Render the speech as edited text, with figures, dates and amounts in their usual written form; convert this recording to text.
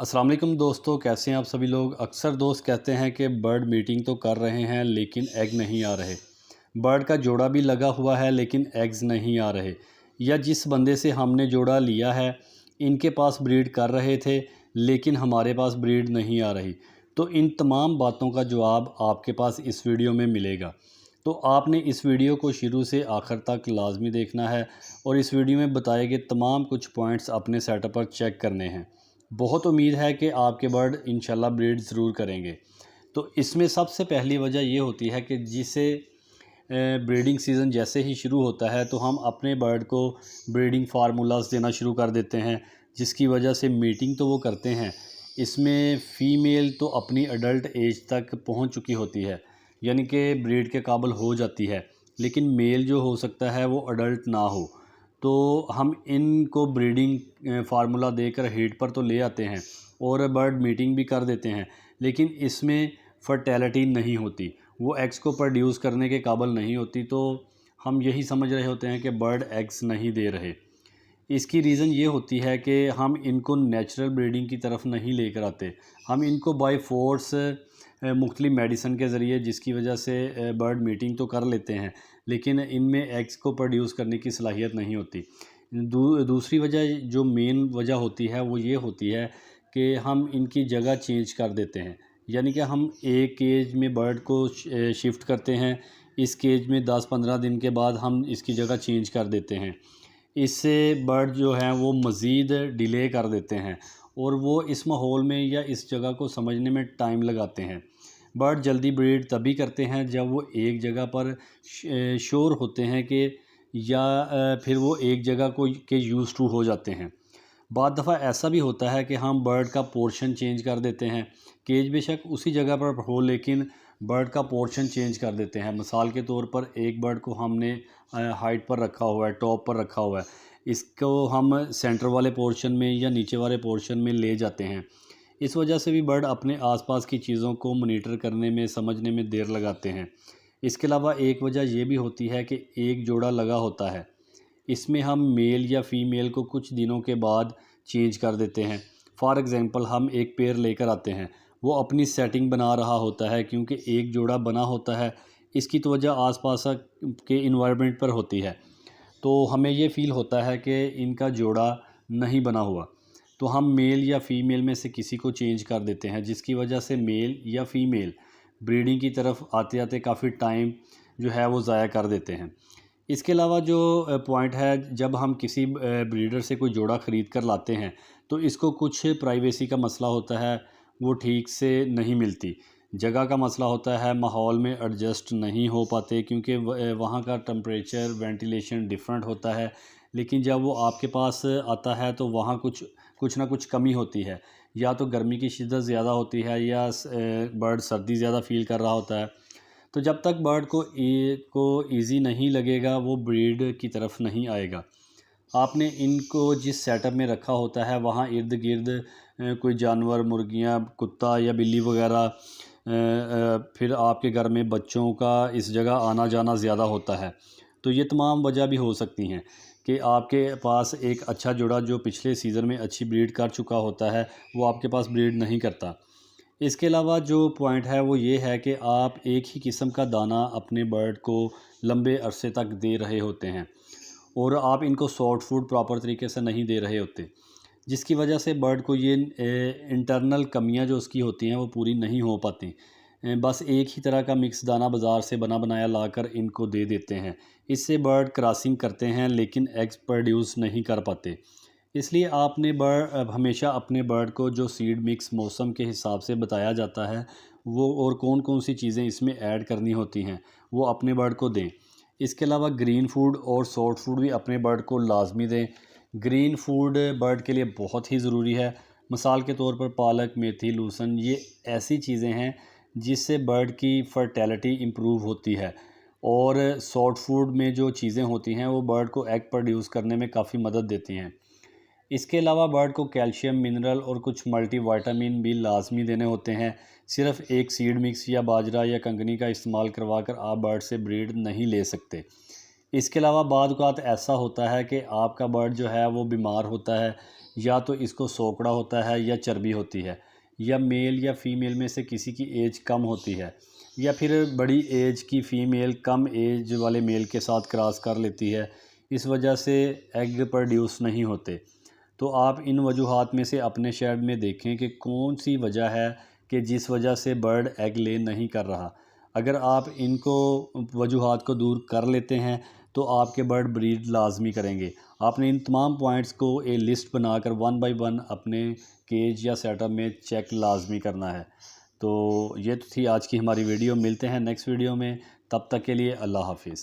अस्सलाम वालेकुम दोस्तों, कैसे हैं आप सभी लोग। अक्सर दोस्त कहते हैं कि बर्ड मीटिंग तो कर रहे हैं लेकिन एग नहीं आ रहे। बर्ड का जोड़ा भी लगा हुआ है लेकिन एग्स नहीं आ रहे। या जिस बंदे से हमने जोड़ा लिया है इनके पास ब्रीड कर रहे थे लेकिन हमारे पास ब्रीड नहीं आ रही। तो इन तमाम बातों का जवाब आपके पास इस वीडियो में मिलेगा। तो आपने इस वीडियो को शुरू से आखिर तक लाजमी देखना है और इस वीडियो में बताए गए तमाम कुछ पॉइंट्स अपने सेटअप पर चेक करने हैं। बहुत उम्मीद है कि आपके बर्ड इंशाल्लाह ब्रीड ज़रूर करेंगे। तो इसमें सबसे पहली वजह ये होती है कि जिसे ब्रीडिंग सीज़न जैसे ही शुरू होता है तो हम अपने बर्ड को ब्रीडिंग फार्मूलाज देना शुरू कर देते हैं, जिसकी वजह से मीटिंग तो वो करते हैं। इसमें फ़ीमेल तो अपनी अडल्ट एज तक पहुंच चुकी होती है, यानी कि ब्रीड के काबिल हो जाती है, लेकिन मेल जो हो सकता है वो अडल्ट ना हो। तो हम इनको ब्रीडिंग फार्मूला देकर हीट पर तो ले आते हैं और बर्ड मीटिंग भी कर देते हैं, लेकिन इसमें फर्टेलिटी नहीं होती, वो एग्स को प्रोड्यूस करने के काबिल नहीं होती। तो हम यही समझ रहे होते हैं कि बर्ड एग्स नहीं दे रहे। इसकी रीज़न ये होती है कि हम इनको नेचुरल ब्रीडिंग की तरफ नहीं लेकर आते, हम इनको बाय फोर्स मुख्तलिफ़ मेडिसन के ज़रिए, जिसकी वजह से बर्ड मीटिंग तो कर लेते हैं लेकिन इनमें एग्स को प्रोड्यूस करने की सलाहियत नहीं होती। दूसरी वजह जो मेन वजह होती है वो ये होती है कि हम इनकी जगह चेंज कर देते हैं, यानी कि हम एक केज में बर्ड को शिफ्ट करते हैं, इस केज में 10-15 दिन के बाद हम इसकी जगह चेंज कर देते हैं। इससे बर्ड जो हैं वो मज़ीद डिले कर देते हैं और वो इस माहौल में या इस जगह को समझने में टाइम लगाते हैं। बर्ड जल्दी ब्रीड तभी करते हैं जब वो एक जगह पर श्योर होते हैं कि या फिर वो एक जगह को के यूज़ टू हो जाते हैं। बाद दफ़ा ऐसा भी होता है कि हम बर्ड का पोर्शन चेंज कर देते हैं, केज बेशक उसी जगह पर हो लेकिन बर्ड का पोर्शन चेंज कर देते हैं। मिसाल के तौर पर एक बर्ड को हमने हाइट पर रखा हुआ है, टॉप पर रखा हुआ है, इसको हम सेंटर वाले पोर्शन में या नीचे वाले पोर्शन में ले जाते हैं। इस वजह से भी बर्ड अपने आसपास की चीज़ों को मॉनिटर करने में, समझने में देर लगाते हैं। इसके अलावा एक वजह यह भी होती है कि एक जोड़ा लगा होता है, इसमें हम मेल या फीमेल को कुछ दिनों के बाद चेंज कर देते हैं। फॉर एग्ज़ाम्पल हम एक पेयर लेकर आते हैं, वो अपनी सेटिंग बना रहा होता है, क्योंकि एक जोड़ा बना होता है, इसकी तो वजह आसपास के इन्वायरमेंट पर होती है। तो हमें ये फ़ील होता है कि इनका जोड़ा नहीं बना हुआ, तो हम मेल या फ़ीमेल में से किसी को चेंज कर देते हैं, जिसकी वजह से मेल या फ़ीमेल ब्रीडिंग की तरफ आते आते काफ़ी टाइम जो है वो ज़ाया कर देते हैं। इसके अलावा जो पॉइंट है, जब हम किसी ब्रीडर से कोई जोड़ा ख़रीद कर लाते हैं तो इसको कुछ प्राइवेसी का मसला होता है, वो ठीक से नहीं मिलती। जगह का मसला होता है, माहौल में एडजस्ट नहीं हो पाते क्योंकि वहाँ का टेम्परेचर, वेंटिलेशन डिफरेंट होता है। लेकिन जब वो आपके पास आता है तो वहाँ कुछ कुछ ना कुछ कमी होती है, या तो गर्मी की शिद्दत ज़्यादा होती है या बर्ड सर्दी ज़्यादा फ़ील कर रहा होता है। तो जब तक बर्ड को ईज़ी नहीं लगेगा वो ब्रीड की तरफ नहीं आएगा। आपने इनको जिस सेटअप में रखा होता है वहाँ इर्द गिर्द कोई जानवर, मुर्गियाँ, कुत्ता या बिल्ली वगैरह, फिर आपके घर में बच्चों का इस जगह आना जाना ज़्यादा होता है। तो ये तमाम वजह भी हो सकती हैं कि आपके पास एक अच्छा जोड़ा जो पिछले सीज़न में अच्छी ब्रीड कर चुका होता है वो आपके पास ब्रीड नहीं करता। इसके अलावा जो पॉइंट है वो ये है कि आप एक ही किस्म का दाना अपने बर्ड को लंबे अरसे तक दे रहे होते हैं और आप इनको सॉफ्ट फूड प्रॉपर तरीके से नहीं दे रहे होते, जिसकी वजह से बर्ड को ये इंटरनल कमियां जो उसकी होती हैं वो पूरी नहीं हो पाती। बस एक ही तरह का मिक्स दाना बाज़ार से बना बनाया लाकर इनको दे देते हैं। इससे बर्ड क्रॉसिंग करते हैं लेकिन एग्स प्रोड्यूस नहीं कर पाते। इसलिए आपने हमेशा अपने बर्ड को जो सीड मिक्स मौसम के हिसाब से बताया जाता है वो, और कौन कौन सी चीज़ें इसमें ऐड करनी होती हैं, वो अपने बर्ड को दें। इसके अलावा ग्रीन फूड और सॉफ्ट फूड भी अपने बर्ड को लाजमी दें। ग्रीन फूड बर्ड के लिए बहुत ही ज़रूरी है। मिसाल के तौर पर पालक, मेथी, लहसुन, ये ऐसी चीज़ें हैं जिससे बर्ड की फर्टेलिटी इम्प्रूव होती है। और सॉफ्ट फूड में जो चीज़ें होती हैं वो बर्ड को एग प्रोड्यूस करने में काफ़ी मदद देती हैं। इसके अलावा बर्ड को कैल्शियम, मिनरल और कुछ मल्टीविटामिन भी लाजमी देने होते हैं। सिर्फ एक सीड मिक्स या बाजरा या कंगनी का इस्तेमाल करवा कर आप बर्ड से ब्रीड नहीं ले सकते। इसके अलावा बाद औक़ात ऐसा होता है कि आपका बर्ड जो है वो बीमार होता है, या तो इसको सोकड़ा होता है या चर्बी होती है, या मेल या फ़ीमेल में से किसी की एज कम होती है, या फिर बड़ी एज की फ़ीमेल कम एज वाले मेल के साथ क्रॉस कर लेती है। इस वजह से एग प्रोड्यूस नहीं होते। तो आप इन वजूहात में से अपने शेड में देखें कि कौन सी वजह है कि जिस वजह से बर्ड एग ले नहीं कर रहा। अगर आप इनको वजूहात को दूर कर लेते हैं तो आपके बर्ड ब्रीड लाजमी करेंगे। आपने इन तमाम पॉइंट्स को एक लिस्ट बनाकर 1 बाय 1 अपने केज या सेटअप में चेक लाजमी करना है। तो ये तो थी आज की हमारी वीडियो। मिलते हैं नेक्स्ट वीडियो में, तब तक के लिए अल्लाह हाफिज़।